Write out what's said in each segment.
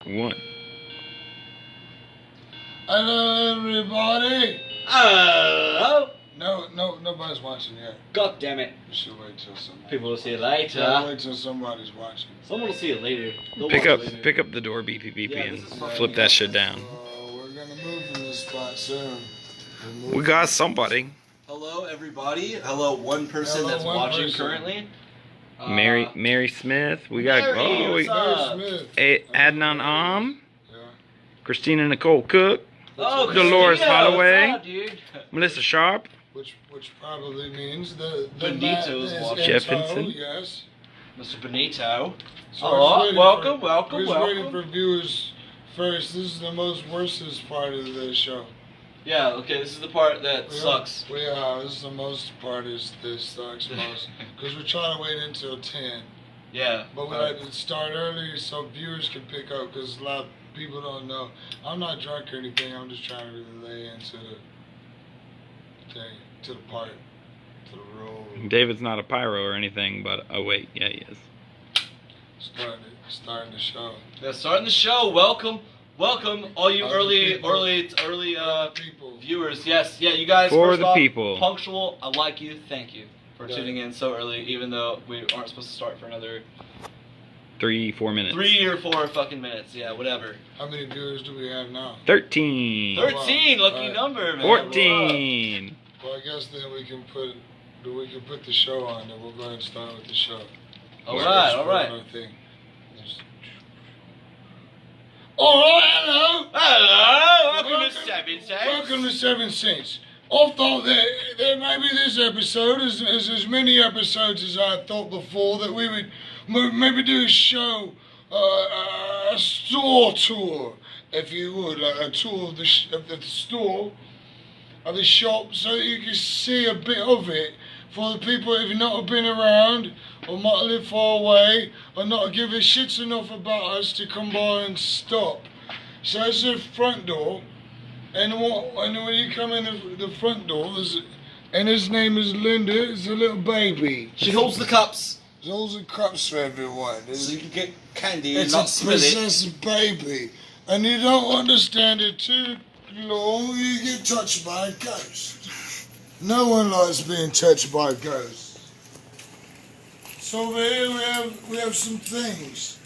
One. Hello, everybody. Oh! No, nobody's watching yet. God damn it. We should wait till somebody. People will see it later. Yeah, wait till somebody's watching. Someone will see it later. They'll Pick watch up, it later. pick up the door, beepy beepy, Yeah, and this is fucking flip that shit down. We're gonna move from this spot soon. We got somebody. Hello, everybody. Hello, one person Hello, that's one watching person. currently. Mary Smith. We got Mary, what's up? Smith. Adnan Yeah. Christina Nicole Cook, Oh, Dolores Christina, Holloway. what's up, dude? Melissa Sharp, Which probably means the Benito's man is watching. in Jefferson. tow, yes. Mr. Benito. So Oh, who's waiting welcome, for- welcome, who's welcome. waiting for viewers first? This is the most worstest part of the show. Yeah, okay, this is the part that sucks. This is the most part. This sucks most because we're trying to wait until 10. Yeah. But we had to start early so viewers can pick up because a lot of people don't know. I'm not drunk or anything. I'm just trying to relay into the thing, to the part, to the role. David's not a pyro or anything, but oh wait, yeah he is. Starting the show. Yeah, starting the show. Welcome, all you Other early people. viewers. Yes, yeah, you guys. For first the off, people. Punctual. I like you. Thank you for Yeah. tuning in so early, even though we aren't supposed to start for another 3-4 minutes. 3 or 4 fucking minutes. Yeah, whatever. How many viewers do we have now? 13. 13, lucky Alright. number, man. 14. Well, I guess then we can put the show on, and we'll go ahead and start with the show. All right, all right. Alright, hello! Hello, welcome to Seven Saints. Welcome to Seven Saints. I thought that maybe this episode is as many episodes as I thought before, that we would maybe do a show, a store tour, if you would, like a tour of the store, of the shop, so that you can see a bit of it for the people if you've not been around or might live far away or not give a shits enough about us to come by and stop. So it's the front door, and when you come in the front door, and his name is Linda, it's a little baby. She holds the cups There's all the cups for everyone. so you can get candy It's and not a spill it. princess baby, and you don't understand it too long, you get touched by a ghost. No one likes being touched by a ghost. So over here we have some things,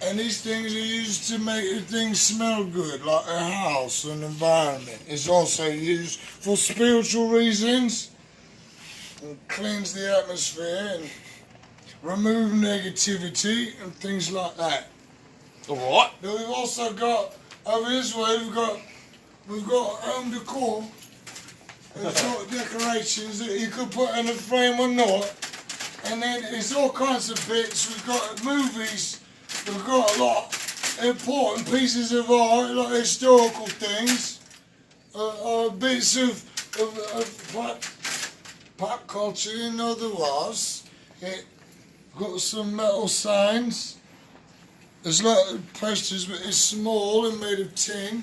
and these things are used to make things smell good, like a house, an environment. It's also used for spiritual reasons, and cleanse the atmosphere and remove negativity and things like that. What? Then we've also got, over this way, we've got home decor. We've got decorations that you could put in a frame or not. And then it's all kinds of bits. We've got movies. We've got a lot of important pieces of art, like historical things. Bits of pop culture and otherwise. Got some metal signs. There's a lot of posters, but it's small and made of tin,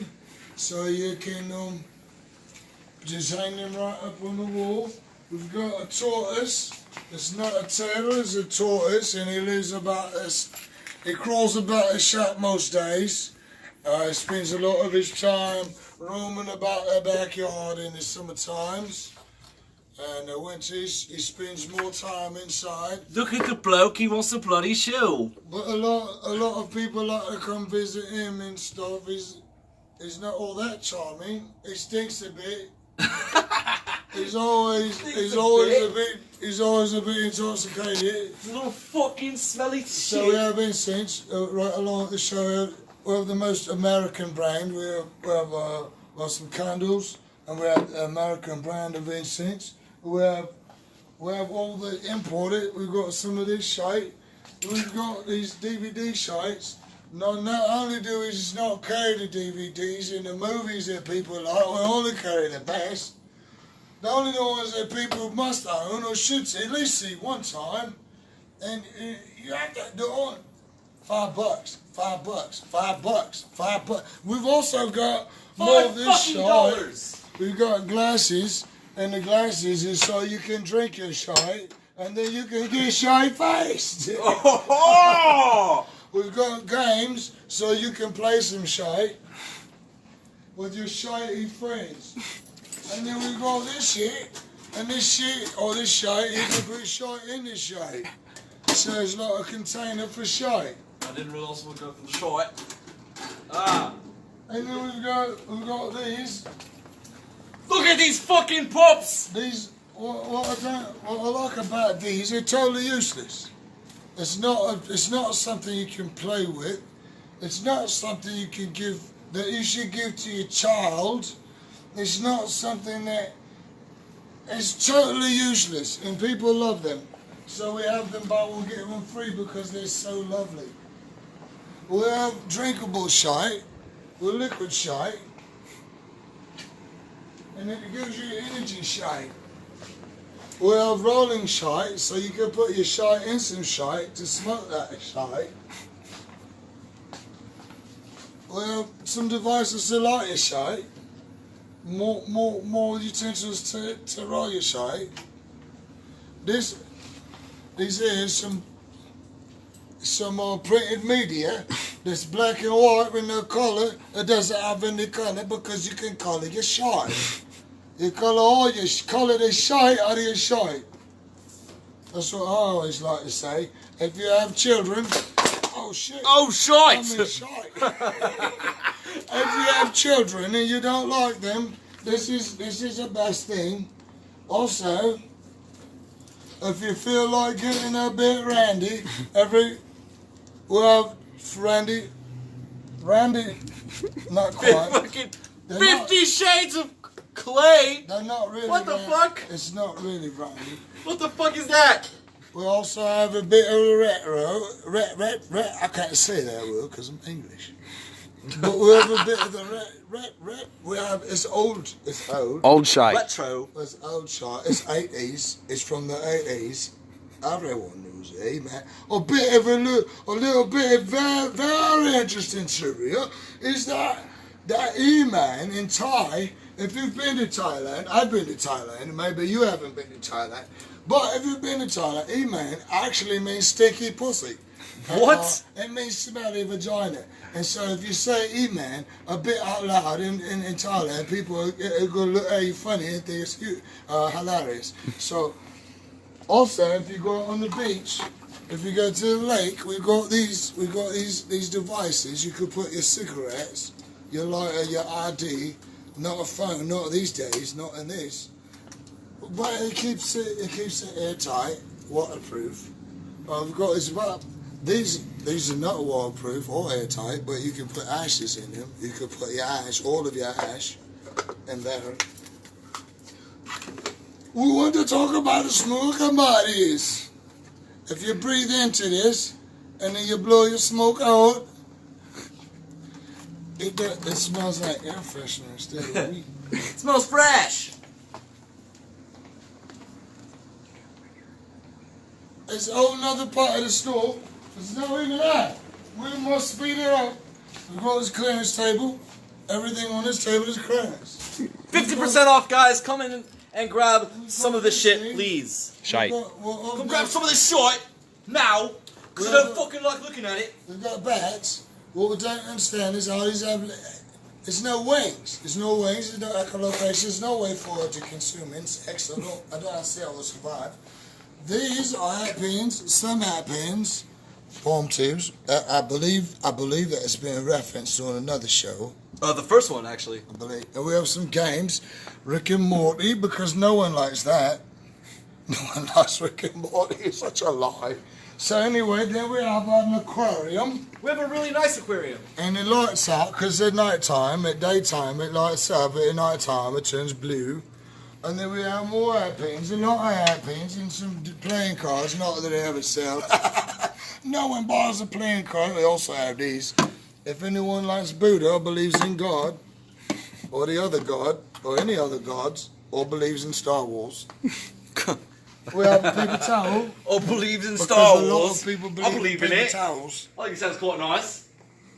so you can just hang them right up on the wall. We've got a tortoise. It's not a turtle, it's a tortoise, and he lives about this. He crawls about the shop most days. He spends a lot of his time roaming about the backyard in the summer times. And the winters, he spends more time inside. Look at the bloke, he wants a bloody shoe. But a lot of people like to come visit him and stuff. He's not all that charming. He stinks a bit. He's always a bit intoxicated. Little fucking smelly shit. So we have incense right along the show. We have the most American brand. We have some candles, and we have the American brand of incense. We have all the imported. We've got some of this shite. We've got these DVD shites. Not only do we just not carry the DVDs in the movies that people like, we only carry the best. The only ones that people must own or should at least see one time. And you have to do it. $5, $5. We've also got more of this shite. We've got glasses, and the glasses is so you can drink your shite, and then you can get shite faced. Oh! We've got games so you can play some shite with your shitey friends. And then we've got this shit, and this shit, or this shite, you can put shite in this shite. So it's like a container for shite. I didn't realise we'd go from shite. Ah. And then we've got these. Look at these fucking pups! These, what I like about these, they're totally useless. It's not something you can play with. It's not something you can give, that you should give to your child. It's not something that is totally useless, and people love them. So we have them, but we'll get them free because they're so lovely. We'll have drinkable shite, we'll liquid shite, and it gives you energy shite. We'll have rolling shite, so you can put your shite in some shite to smoke that shite. We'll have some devices to light your shite. More utensils to roll your shite. These here some printed media that's black and white with no colour. It doesn't have any colour because you can colour your shite. You colour the shite out of your shite. That's what I always like to say. If you have children, oh shit. Oh, shite! I mean shite. If you have children and you don't like them, this is the best thing. Also, if you feel like getting a bit randy, we'll have Randy, not quite. Fucking They're 50 Shades of Clay! They're not really. What the fuck? It's not really randy. What the fuck is that? We also have a bit of retro. I can't say that word because I'm English. But we have a bit of the we have, it's old. Old shite. Retro. It's old shite. It's 80s. It's from the 80s. Everyone knows it, man. A little bit of very interesting trivia is that E-man in Thai, if you've been to Thailand, I've been to Thailand, maybe you haven't been to Thailand, but if you've been to Thailand, E-man actually means sticky pussy. What? It means smelly vagina. And so if you say E-man a bit out loud in Thailand, people are going to look at you funny and think it's hilarious. So also, if you go on the beach, if you go to the lake, we've got these devices. You could put your cigarettes, your lighter, your ID, not a phone, not these days, not in this. But it keeps it airtight, waterproof. We've got this about these are not waterproof or airtight, but you can put ashes in them. You can put your ash, all of your ash, in there. We want to talk about the smoke about this. If you breathe into this and then you blow your smoke out, it smells like air freshener instead of weed. It smells fresh! It's a whole nother part of the store. It's not even that. We must speed it up. We've got this clearance table. Everything on this table is clearance. 50% off, guys. Come in and grab some of this shit, please. Shite. Come grab some of this shit now, because I don't fucking like looking at it. We've got bats. What we don't understand is how these have. There's no wings. There's no wings. There's no echolocation. There's no way for it to consume insects. I don't see how it will survive. These are hat pins. Some hat pins. Palm tubes. I believe that it's been referenced on another show. The first one, actually. I believe. And we have some games. Rick and Morty, because no one likes that. No one likes Rick and Morty. It's such a lie. So anyway, then we have an aquarium. We have a really nice aquarium. And it lights up, because at night time, at daytime it lights up, but at night time it turns blue. And then we have more hairpins, a lot of hairpins, and some playing cards, not that they ever sell. No one buys a playing card, we also have these. If anyone likes Buddha or believes in God, or the other God, or any other gods, or believes in Star Wars, we have a paper towel. Or believes in Because Star a lot Wars. of people I believe in paper it. towels. I think it sounds quite nice.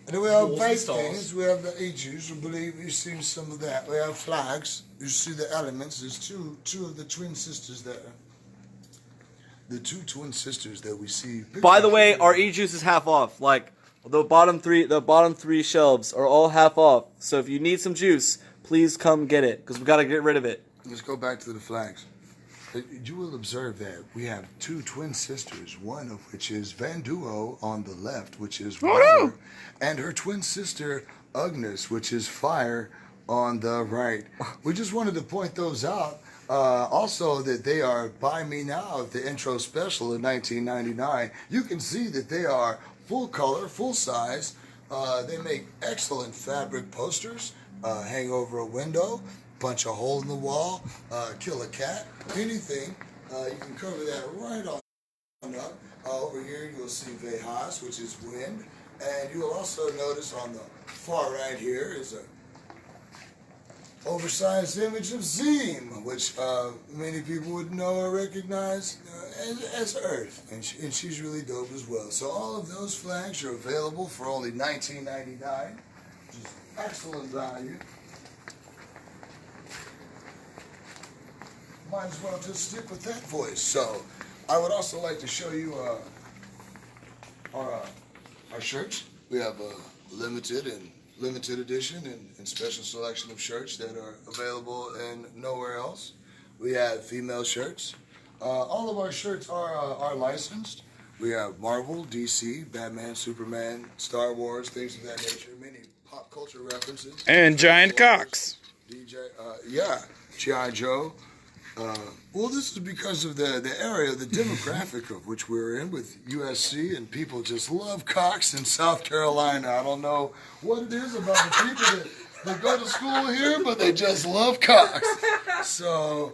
And then we have Wars vape and stars. things. We have the E-juice. We believe you've seen some of that. We have flags. You see the elements. There's two of the twin sisters there. The two twin sisters that we see. By the way, our e-juice is half off. Like, The bottom three shelves are all half off. So if you need some juice, please come get it because we gotta get rid of it. Let's go back to the flags. You will observe that we have two twin sisters, one of which is Van Duo on the left, which is water, and her twin sister Agnes, which is fire, on the right. We just wanted to point those out. Also, that they are Buy Me Now at the intro special in 1999. You can see that they are full color, full size. They make excellent fabric posters, hang over a window, punch a hole in the wall, kill a cat, anything. You can cover that right on up. Over here you'll see Vejas, which is wind. And you will also notice on the far right here is a oversized image of Zim, which many people would know or recognize as Earth, and she's really dope as well. So all of those flags are available for only $19.99, which is excellent value. Might as well just stick with that voice. So I would also like to show you our shirts. We have a limited edition and special selection of shirts that are available in nowhere else. We have female shirts. All of our shirts are licensed. We have Marvel, DC, Batman, Superman, Star Wars, things of that nature. Many pop culture references. And giant cocks. G.I. Joe. Well, this is because of the area, the demographic of which we're in with USC, and people just love cocks in South Carolina. I don't know what it is about the people that go to school here, but they just love cocks. So,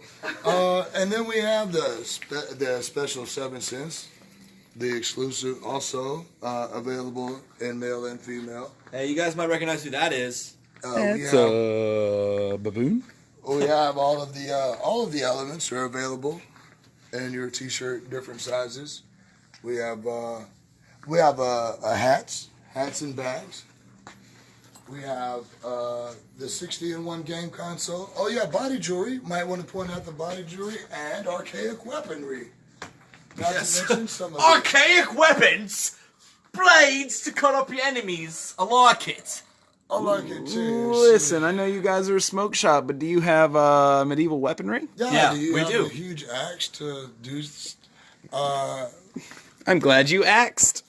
and then we have the special 7 cents, the exclusive, also available in male and female. Hey, you guys might recognize who that is. It's a baboon. We have all of the elements are available in your T-shirt, different sizes. We have hats and bags. We have the 60-in-1 game console. Oh yeah, body jewelry. Might want to point out the body jewelry and archaic weaponry. Not to mention some of Archaic weapons, blades to cut up your enemies. I like it. I like it too. Listen, I know you guys are a smoke shop, but do you have medieval weaponry? Yeah, we do. have a huge axe to do. I'm glad you axed.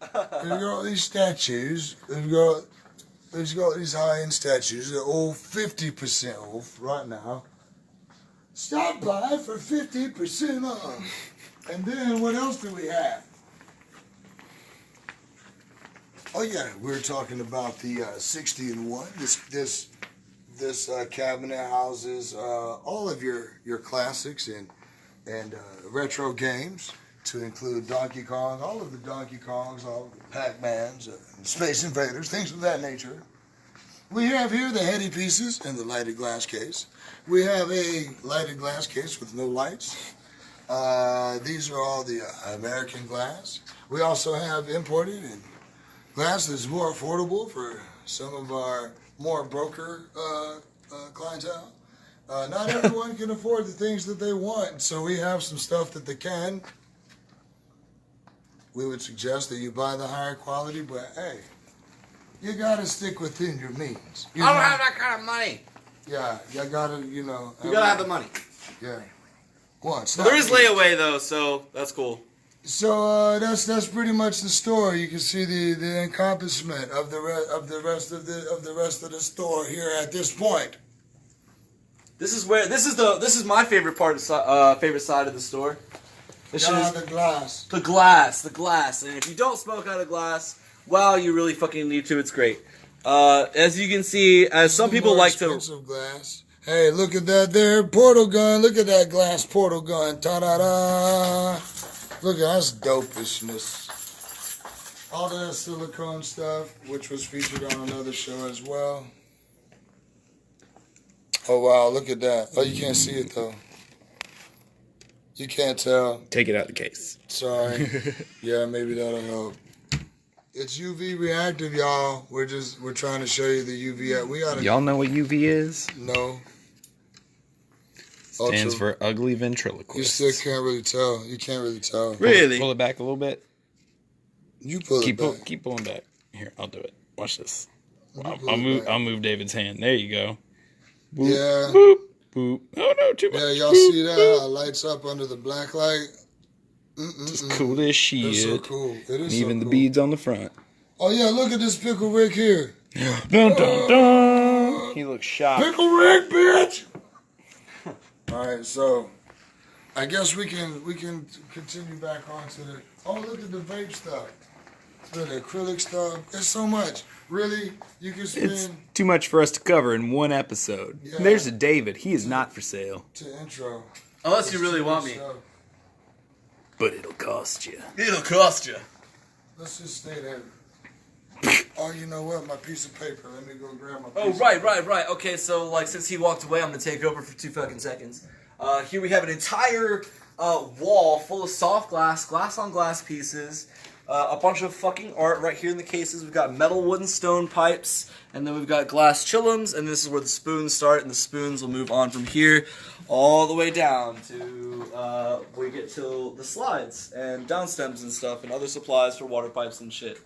We've got these statues. We've got these high-end statues. They're all 50% off right now. Stop by for 50% off. And then what else do we have? Oh yeah, we were talking about the 60-in-1. This cabinet houses all of your classics and retro games, to include Donkey Kong, all of the Donkey Kongs, all of the Pac-Mans, Space Invaders, things of that nature. We have here the heady pieces in the lighted glass case. We have a lighted glass case with no lights. These are all the American glass. We also have imported and glass that's more affordable for some of our more broker clientele. Not everyone can afford the things that they want, so we have some stuff that they can. We would suggest that you buy the higher quality, but hey, you gotta stick within your means. I don't have that kind of money. Yeah, you gotta, You gotta have the money. Yeah. Once. There is layaway though, so that's cool. So that's pretty much the story. You can see the encompassment of the rest of the store here at this point. This is my favorite favorite side of the store. This is the glass. The glass. And if you don't smoke out of glass, wow, you really fucking need to. It's great. As you can see, as some people like to. Expensive glass. Hey, look at that there portal gun. Look at that glass portal gun. Ta-da-da. Look at that's dopishness. All that silicone stuff, which was featured on another show as well. Oh, wow, look at that. Oh, you can't see it, though. You can't tell. Take it out of the case. Sorry. Yeah, maybe that'll help. It's UV reactive, y'all. We're trying to show you the UV. Y'all know what UV is? No. Stands for ugly ventriloquist. You still can't really tell. You can't really tell. Really? Pull it back a little bit. You pull it back. Keep pulling back. Here, I'll do it. Watch this. Let me I'll pull it move. back. I'll move David's hand. There you go. Boop, Yeah. Boop. Boop. Oh no, too much. Yeah, y'all Boop, see that? boop. How it lights up under the black light? Just cool as shit. It's so cool. It is And so even the cool. beads on the front. Oh yeah, look at this Pickle Rick here. Dun dun dun. He looks shocked. Pickle Rick, bitch. All right, so I guess we can continue back on to the. Oh, look at the vape stuff. Look at the acrylic stuff. There's so much. Really, you can spend It's too much for us to cover in one episode. Yeah. There's a David. He is not for sale. to intro. Unless you really want me. So, But it'll cost you. It'll cost you. let's just stay there. Oh, you know what? My piece of paper. Let me go grab my piece Oh, of right. Okay, so, like, since he walked away, I'm going to take over for 2 fucking seconds. Here we have an entire wall full of soft glass on glass pieces, a bunch of fucking art right here in the cases. We've got metal, wood, and stone pipes, and then we've got glass chillums, and this is where the spoons start, and the spoons will move on from here all the way down to we get to the slides and down stems and stuff, and other supplies for water pipes and shit.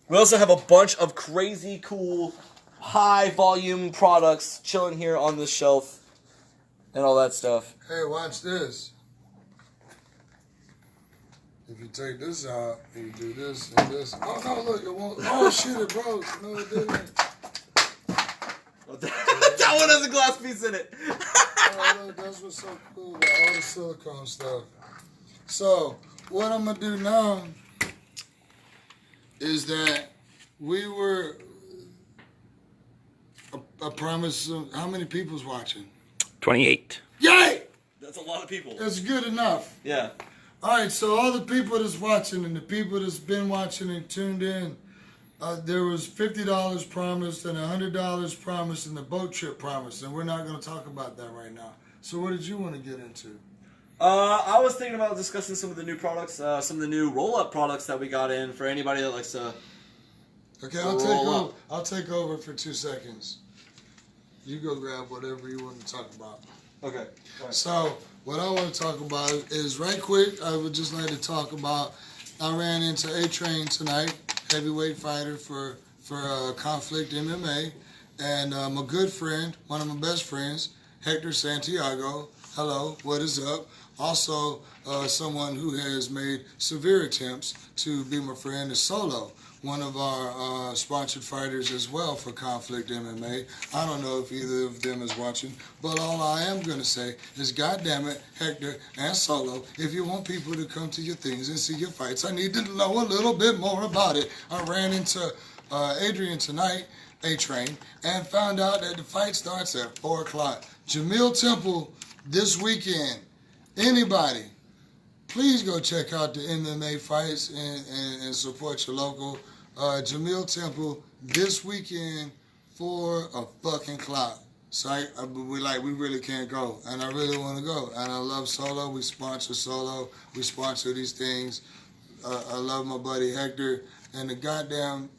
We also have a bunch of crazy cool high volume products chilling here on the shelf and all that stuff. Hey, watch this. If you take this out, and you do this and this. Oh, no, look, it won't. Oh, shit, it broke. No, it didn't. That one has a glass piece in it. Oh, look, that's what's so cool about all the silicone stuff. So, what I'm going to do now is that we were. I promise. How many people's watching? 28. Yay! That's a lot of people. That's good enough. Yeah. All right, so all the people that's watching and the people that's been watching and tuned in, there was $50 promised and $100 promised and the boat trip promised, and we're not going to talk about that right now. So what did you want to get into? I was thinking about discussing some of the new products, some of the new roll-up products that we got in for anybody that likes to. Okay, Roll up. I'll take over for 2 seconds. You go grab whatever you want to talk about. Okay. So what I want to talk about is right quick. I would just like to talk about. I ran into A-Train tonight, heavyweight fighter for Conflict MMA, and my good friend, one of my best friends, Hector Santiago. Hello, what is up? Also, someone who has made severe attempts to be my friend is Solo, one of our sponsored fighters as well for Conflict MMA. I don't know if either of them is watching, but all I am going to say is, goddamn it, Hector and Solo, if you want people to come to your things and see your fights, I need to know a little bit more about it. I ran into Adrian tonight, A-Train, and found out that the fight starts at 4 o'clock. Jamil Temple this weekend. Anybody, please go check out the MMA fights and support your local. Jamil Temple this weekend, 4 o'clock. So we really can't go, and I really want to go. And I love Solo. We sponsor Solo. We sponsor these things. I love my buddy Hector, and the goddamn,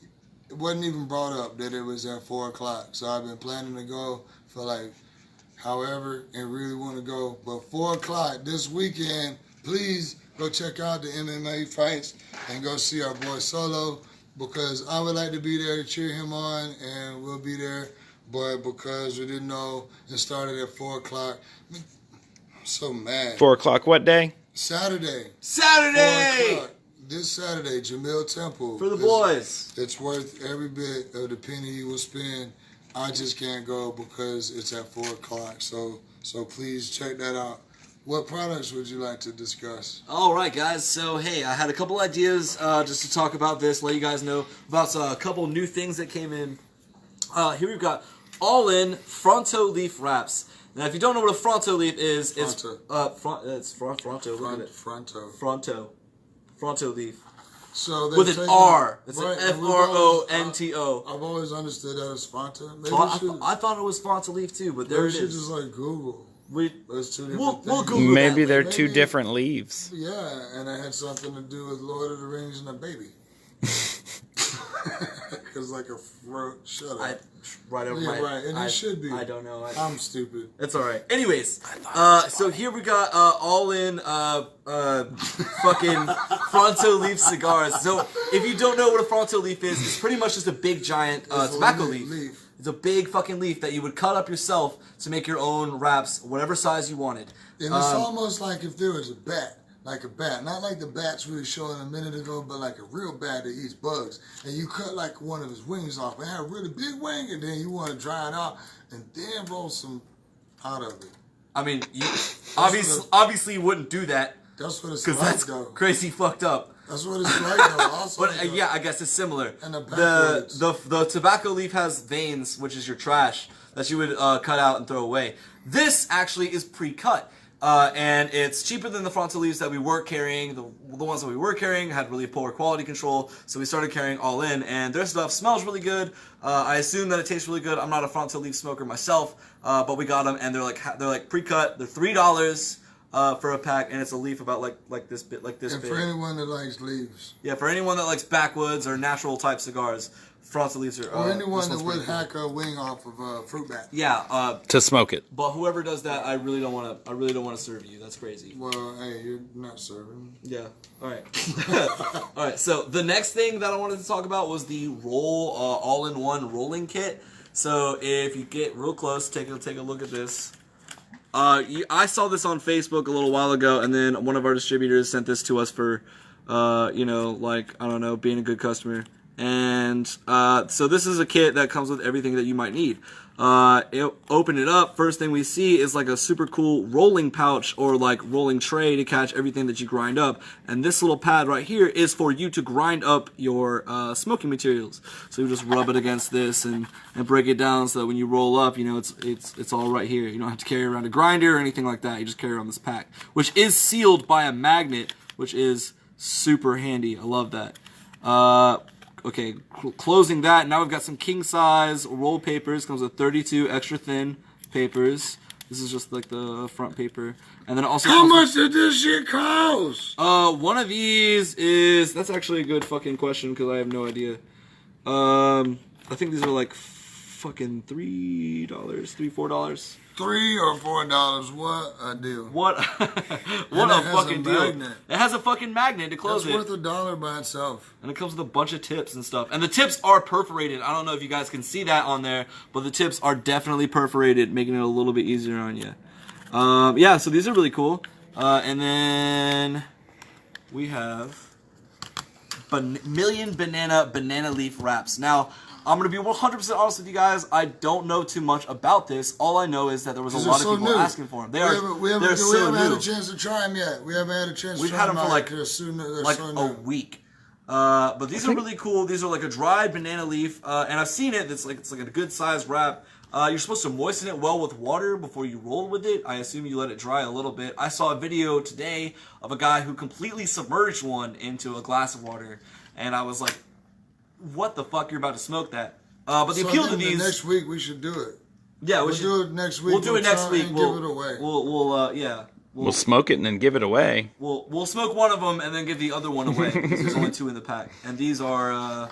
it wasn't even brought up that it was at 4 o'clock. So I've been planning to go for like however, and really want to go. But 4 o'clock this weekend, please go check out the MMA fights and go see our boy Solo, because I would like to be there to cheer him on, and we'll be there. But because we didn't know it started at 4 o'clock, I'm so mad. 4 o'clock what day? Saturday. 4 o'clock. This Saturday, Jamil Temple. For the boys. It's worth every bit of the penny you will spend. I just can't go because it's at 4 o'clock. So please check that out. What products would you like to discuss? All right, guys. So, hey, I had a couple ideas just to talk about this, let you guys know about a couple new things that came in. Here we've got all-in Fronto leaf wraps. Now, if you don't know what a Fronto leaf is, it's Fronto. Look at it. Fronto leaf. So With an R. It's an F-R-O-N-T-O. I've always understood that as Fronto. Maybe I thought it was Fronto leaf too, but there we it should is. just like Google. There's two different We'll things. Google Maybe that. they're two Maybe- different leaves. Yeah, and it had something to do with Lord of the Rings and a baby. because like a fruit. Shut up. Right over Yeah, my... right, and it should be. I don't know. I'm stupid. It's all right. Anyways, so here we got all-in fucking Fronto leaf cigars. So if you don't know what a Fronto leaf is, it's pretty much just a big giant tobacco leaf. It's a big fucking leaf that you would cut up yourself to make your own wraps, whatever size you wanted. And it's almost like if there was a bat. Like a bat, not like the bats we were showing a minute ago, but like a real bat that eats bugs. And you cut like one of his wings off, and had a really big wing, and then you want to dry it out, and then roll some out of it. I mean, you obviously you wouldn't do that. That's what it's because like, that's though. Crazy fucked up. That's what it's like, though. Also, but yeah, I guess it's similar. And the tobacco leaf has veins, which is your trash that you would cut out and throw away. This actually is pre-cut. And it's cheaper than the Fronto leaves that we were carrying. The ones that we were carrying had really poor quality control, so we started carrying all in, and their stuff smells really good. I assume that it tastes really good. I'm not a Fronto leaf smoker myself, but we got them, and they're like pre-cut. They're $3 for a pack, and it's a leaf about like this bit, like this big. And for anyone that likes leaves. Yeah, for anyone that likes backwoods or natural type cigars. Fronto leaves are... or anyone that would hack a wing off of a fruit bat. Yeah. To smoke it. But whoever does that, I really don't want to serve you. That's crazy. Well, hey, you're not serving. Yeah. All right. All right. So the next thing that I wanted to talk about was the Rowll all-in-one rolling kit. So if you get real close, take a look at this. I saw this on Facebook a little while ago, and then one of our distributors sent this to us for, like, I don't know, being a good customer. And so this is a kit that comes with everything that you might need. Open it up, first thing we see is like a super cool rolling pouch or like rolling tray to catch everything that you grind up. And this little pad right here is for you to grind up your smoking materials. So you just rub it against this and break it down so that when you roll up, it's all right here. You don't have to carry around a grinder or anything like that. You just carry around this pack, which is sealed by a magnet, which is super handy. I love that. Okay, closing that. Now we've got some king size roll papers. Comes with 32 extra thin papers. This is just like the front paper, and then it also. How much did this shit cost? One of these is that's actually a good fucking question because I have no idea. I think these are like fucking $3, $4. $3 or $4, what a deal. What a fucking deal. It has a fucking magnet to close it. It's worth $1 by itself. And it comes with a bunch of tips and stuff. And the tips are perforated. I don't know if you guys can see that on there, but the tips are definitely perforated, making it a little bit easier on you. Yeah, so these are really cool. And then we have Million Banana Leaf Wraps. Now, I'm going to be 100% honest with you guys. I don't know too much about this. All I know is that there was a lot of people asking for them. We haven't had a chance to try them yet. We haven't had a chance to try them. We've had them for like a week. But these are really cool. These are like a dried banana leaf. And I've seen it. It's like a good sized wrap. You're supposed to moisten it well with water before you roll with it. I assume you let it dry a little bit. I saw a video today of a guy who completely submerged one into a glass of water. And I was like, what the fuck, you're about to smoke that. But the appeal to these... next week we should do it. Yeah, we'll do it next week. We'll do it next week. We'll give it away. We'll smoke it and then give it away. We'll smoke one of them and then give the other one away. There's only 2 in the pack. And these are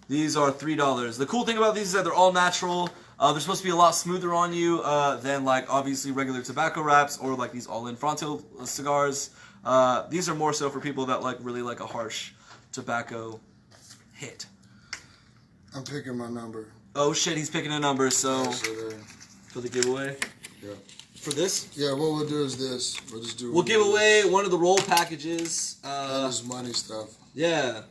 $3. The cool thing about these is that they're all natural. They're supposed to be a lot smoother on you than like obviously regular tobacco wraps or like these all-in Fronto cigars. These are more so for people that really like a harsh tobacco hit. I'm picking my number. Oh shit, he's picking a number, so for the giveaway? Yeah. For this? Yeah, what we'll do is this. We'll give away one of the Rowll packages. That is money stuff. Yeah.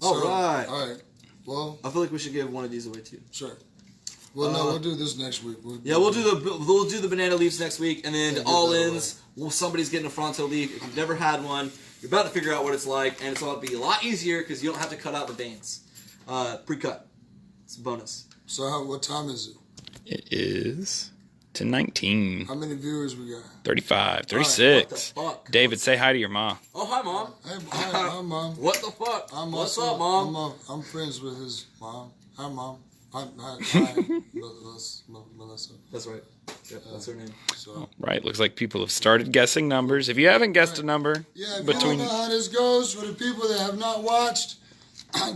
Alright. Alright. Well, I feel like we should give one of these away too. Sure. Well, no, we'll do this next week. We'll do the banana leaves next week, and then all-ins. Somebody's getting a Fronto leaf. If you've never had one, you're about to figure out what it's like, and it's going to be a lot easier because you don't have to cut out the veins. Pre-cut. It's a bonus. So what time is it? It is 10:19. How many viewers we got? 35, 36. What the fuck? David, say hi to your mom. Oh, hi, Mom. Hi, Mom. What the fuck? What's up, Mom? I'm friends with his mom. Hi, Mom. Hi, Melissa. That's right. Yep, that's her name. So. Right, looks like people have started guessing numbers. If you haven't guessed a number, if you don't know how this goes, for the people that have not watched,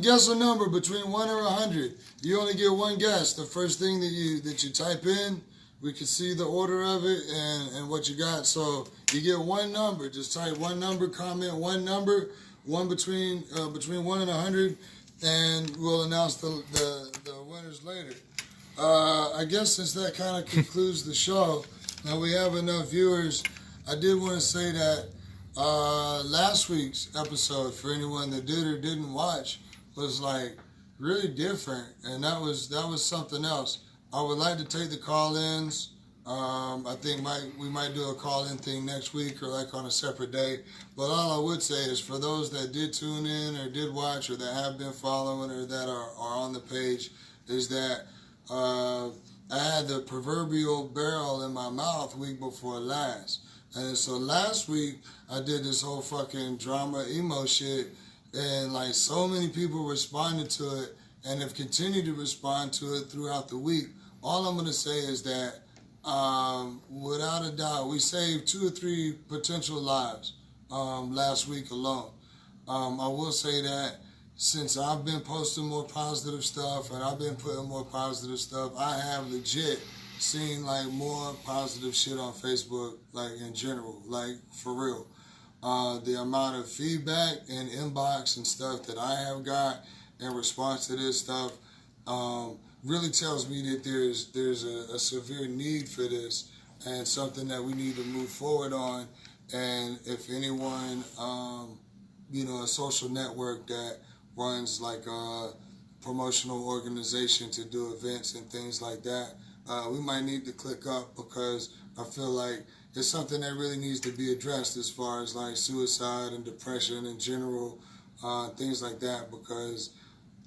Guess a number between 1 and 100. You only get one guess. The first thing that you type in, we can see the order of it and what you got. So you get one number. Just type one number, comment one number, one between 1 and 100, and we'll announce the winners later. I guess since that kind of concludes the show, now we have enough viewers. I did want to say that last week's episode, for anyone that did or didn't watch, was like really different, and that was something else. I would like to take the call-ins. I think we might do a call-in thing next week or like on a separate day. But all I would say is for those that did tune in or did watch or that have been following or that are on the page, is that I had the proverbial barrel in my mouth week before last. And so last week I did this whole fucking drama emo shit, and like so many people responded to it and have continued to respond to it throughout the week. All I'm gonna say is that without a doubt, we saved 2 or 3 potential lives last week alone. I will say that since I've been posting more positive stuff and I've been putting more positive stuff, I have legit seen like more positive shit on Facebook, like in general, like for real. The amount of feedback and inbox and stuff that I have got in response to this stuff really tells me that there's a severe need for this and something that we need to move forward on. And if anyone, a social network that runs like a promotional organization to do events and things like that, we might need to click up, because I feel like it's something that really needs to be addressed as far as like suicide and depression in general, things like that, because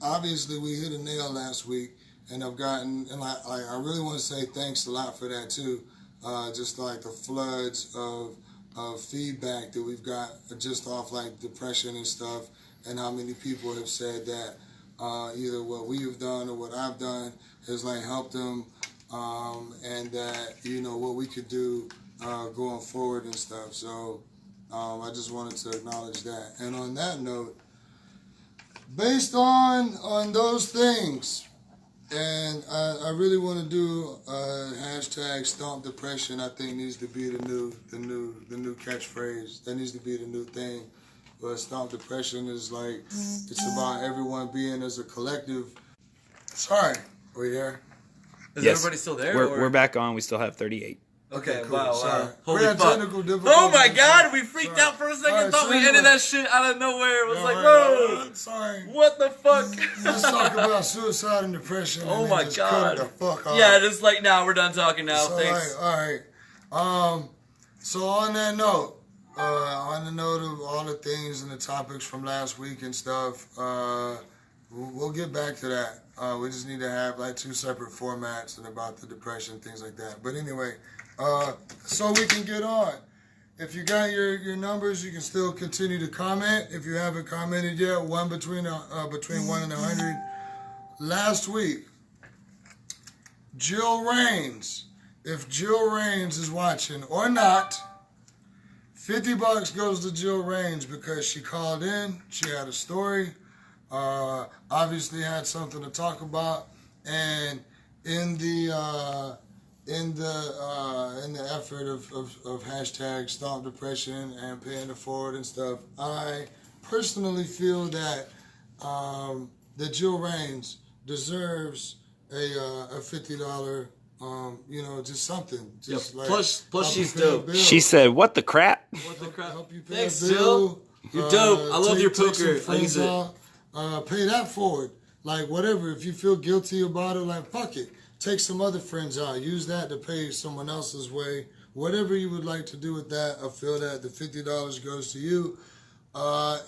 obviously we hit a nail last week, and I've gotten, and I really want to say thanks a lot for that too, just like the floods of feedback that we've got just off like depression and stuff, and how many people have said that either what we have done or what I've done has like helped them, and that, what we could do going forward and stuff. So I just wanted to acknowledge that. And on that note, based on those things, and I really want to do hashtag Stomp Depression. I think needs to be the new catchphrase. That needs to be the new thing. But Stomp Depression is like, it's about everyone being as a collective. Sorry, we here? Is Yes. everybody still there? We're back on. We still have 38. Okay, cool. wow. Sorry. Holy We had fuck. technical difficulties. Oh my god, we freaked Sorry. out for a second. Alright, Thought so we anyway. ended that shit out of nowhere. It was like, Alright, whoa. sorry. What the fuck? Let's talk about suicide and depression. Oh and my then just god. cut the fuck off. Yeah, just like, nah, we're done talking now. So, Thanks. all right. So on that note, on the note of all the things and the topics from last week and stuff, we'll get back to that. We just need to have like 2 separate formats and about the depression, things like that. But anyway, so we can get on. If you got your numbers, you can still continue to comment. If you haven't commented yet, one between 1 and 100. Last week, Jill Raines. If Jill Raines is watching or not, $50 goes to Jill Raines because she called in. She had a story. Obviously had something to talk about, and in the effort of hashtag Stop Depression and paying it forward and stuff, I personally feel that that Jill Raines deserves a $50, just something. Just Yep. like Plus she's help you pay a dope. bill. She said, "What the crap?" What the crap? Help you pay Thanks, a bill. Jill. You're dope. I love your Take poker. some I use friends it. out. Pay that forward. Like, whatever. If you feel guilty about it, like, fuck it. Take some other friends out. Use that to pay someone else's way. Whatever you would like to do with that, I feel that the $50 goes to you.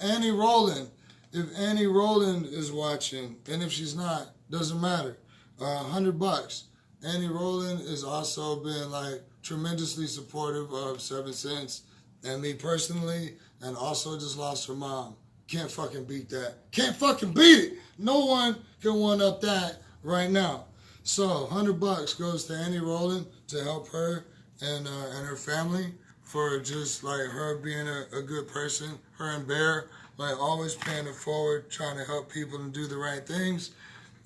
Annie Rowland. If Annie Rowland is watching, and if she's not, doesn't matter. $100. Annie Rowland has also been, like, tremendously supportive of 7 Cents and me personally, and also just lost her mom. Can't fucking beat that. Can't fucking beat it. No one can one up that right now. So $100 goes to Annie Rowland to help her and her family for just like her being a good person. Her and Bear like always paying it forward, trying to help people and do the right things.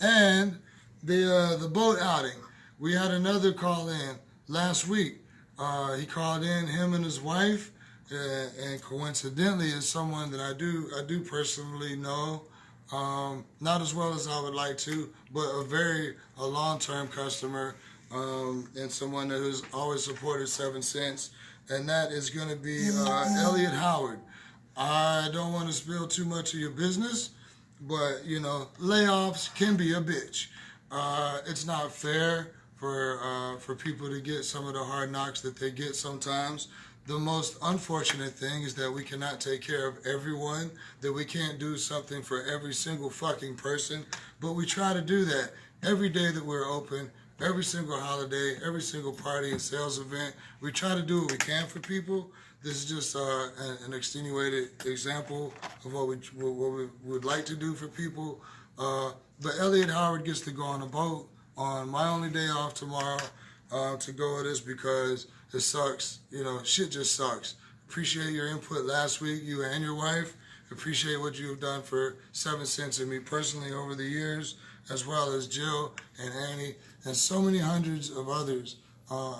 And the boat outing. We had another call in last week. He called in, him and his wife, and coincidentally is someone that I do personally know. Not as well as I would like to, but a long-term customer, and someone that has always supported 7 Cents, and that is going to be Elliot Howard. I don't want to spill too much of your business, but layoffs can be a bitch. It's not fair for people to get some of the hard knocks that they get sometimes. The most unfortunate thing is that we cannot take care of everyone, that we can't do something for every single fucking person, but we try to do that every day that we're open, every single holiday, every single party and sales event. We try to do what we can for people. This is just an extenuated example of what we would like to do for people. But Elliot Howard gets to go on a boat on my only day off tomorrow to go with us because it sucks. Shit just sucks. Appreciate your input last week, you and your wife. Appreciate what you've done for 7 Cents and me personally over the years, as well as Jill and Annie and so many hundreds of others.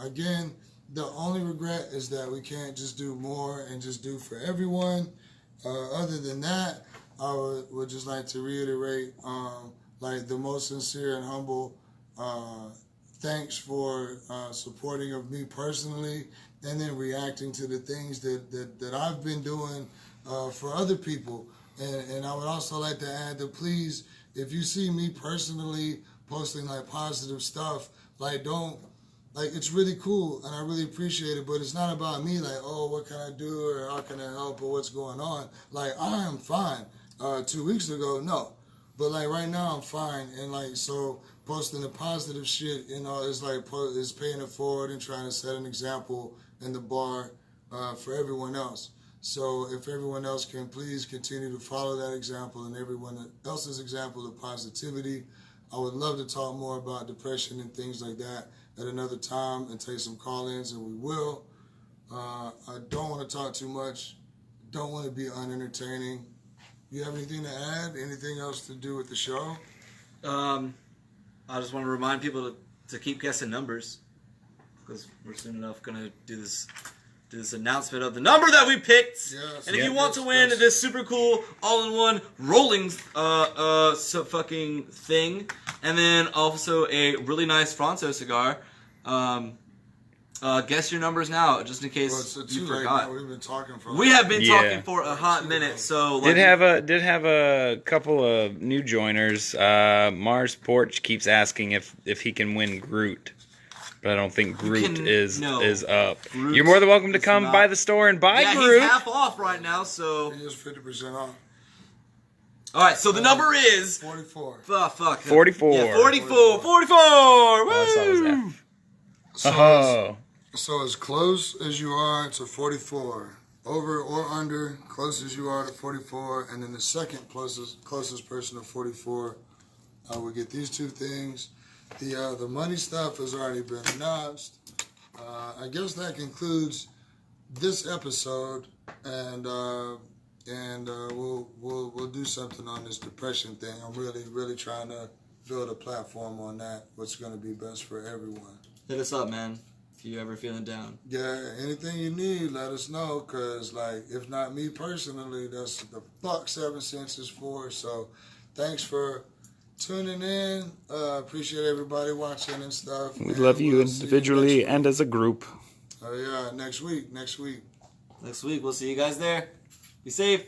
Again, the only regret is that we can't just do more and just do for everyone. Other than that, I would just like to reiterate the most sincere and humble thanks for supporting of me personally, and then reacting to the things that I've been doing for other people. And I would also like to add that please, if you see me personally posting positive stuff, it's really cool and I really appreciate it, but it's not about me oh, what can I do or how can I help or what's going on. I am fine. 2 weeks ago, no. But right now I'm fine, and so posting the positive shit, is paying it forward and trying to set an example in the bar for everyone else. So if everyone else can please continue to follow that example and everyone else's example of positivity. I would love to talk more about depression and things like that at another time and take some call-ins, and we will. I don't want to talk too much. Don't want to be unentertaining. You have anything to add? Anything else to do with the show? I just want to remind people to keep guessing numbers, because we're soon enough going to do this announcement of the number that we picked. Yes, and if you want to win this super cool all-in-one rolling fucking thing, and then also a really nice Franco cigar, guess your numbers now, just in case you forgot. We've been talking for we have been talking for a hot minute, so did have a couple of new joiners. Mars Porch keeps asking if he can win Groot, but I don't think Groot is up. Groot You're more than welcome to come by the store and buy Groot. He's half off right now, so he is 50% off. All right, so the number is 44. Oh, fuck. 44. Yeah, 44. 44. Woo! So as close as you are to 44, over or under, close as you are to 44, and then the second closest person to 44 will get these two things. The money stuff has already been announced. I guess that concludes this episode, and we'll do something on this depression thing. I'm really trying to build a platform on that. What's going to be best for everyone. Hit us up, man. If you're ever feeling down. Yeah, anything you need, let us know. Cause if not me personally, that's the fuck 7 Cents is for. So, thanks for tuning in. Appreciate everybody watching and stuff. We love you individually and as a group. Oh yeah, next week. Next week, we'll see you guys there. Be safe.